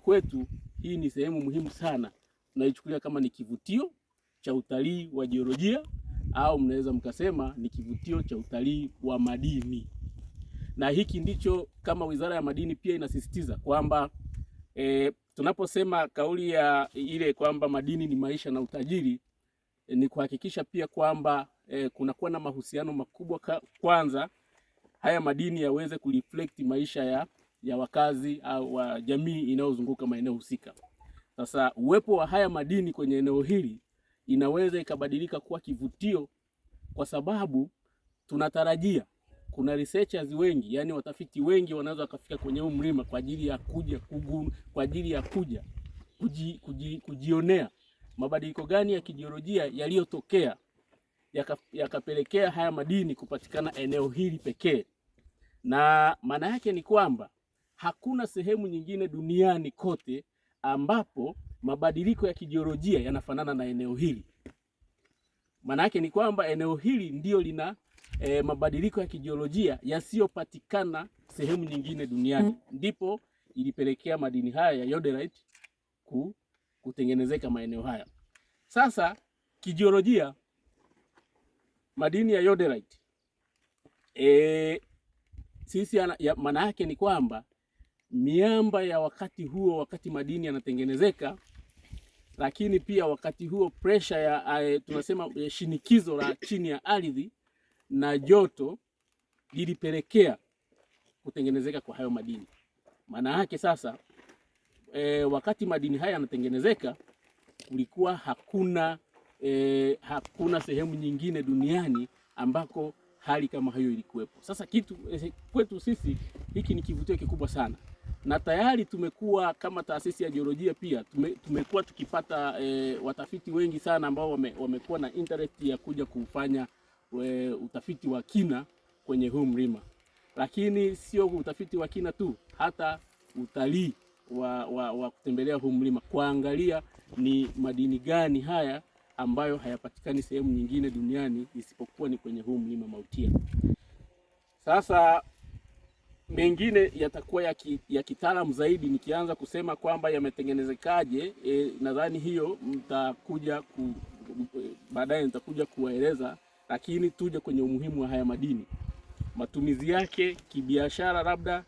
Kwetu hii ni sehemu muhimu sana, tunaichukulia kama ni kivutio cha utalii wa jiolojia, au mnaweza mkasema ni kivutio cha utalii wa madini. Na hiki ndicho kama Wizara ya Madini pia inasisitiza kwamba tunaposema kauli ya ile kwamba madini ni maisha na utajiri, ni kuhakikisha pia kwamba kunakuwa na mahusiano makubwa. Kwanza haya madini yaweze kureflect maisha ya wakazi au wa jamii inayozunguka maeneo husika. Sasa uwepo wa haya madini kwenye eneo hili inaweza ikabadilika kuwa kivutio, kwa sababu tunatarajia kuna researchers wengi, yani watafiti wengi wanaweza wakafika kwenye huu mlima kwa ajili ya kuja kujionea mabadiliko gani ya kijiolojia yaliyotokea yakapelekea haya madini kupatikana eneo hili pekee. Na maana yake ni kwamba hakuna sehemu nyingine duniani kote ambapo mabadiliko ya kijiolojia yanafanana na eneo hili. Maana yake ni kwamba eneo hili ndio lina mabadiliko ya kijiolojia yasiyopatikana sehemu nyingine duniani. Ndipo ilipelekea madini haya ya yoderite kutengenezeka maeneo haya. Sasa kijiolojia, madini ya yoderite sisi maana yake ni kwamba miamba ya wakati huo, wakati madini yanatengenezeka, lakini pia wakati huo pressure ya tunasema shinikizo la chini ya ardhi na joto lilipelekea kutengenezeka kwa hayo madini. Maana yake sasa wakati madini haya yanatengenezeka kulikuwa hakuna sehemu nyingine duniani ambako hali kama hiyo ilikuwepo. Sasa kwetu sisi hiki ni kivutio kikubwa sana, na tayari tumekuwa kama taasisi ya jiolojia pia tumekuwa tukipata watafiti wengi sana ambao wamekuwa na interest ya kuja kufanya utafiti wa kina kwenye huu mlima. Lakini sio utafiti wa kina tu, hata utalii wa kutembelea huu mlima, kuangalia ni madini gani haya ambayo hayapatikani sehemu nyingine duniani isipokuwa ni kwenye huu mlima Mautia. Sasa mengine yatakuwa ya kitaalamu zaidi, nikianza kusema kwamba yametengenezekaje. Nadhani hiyo baadaye nitakuja kuwaeleza, lakini tuje kwenye umuhimu wa haya madini, matumizi yake kibiashara labda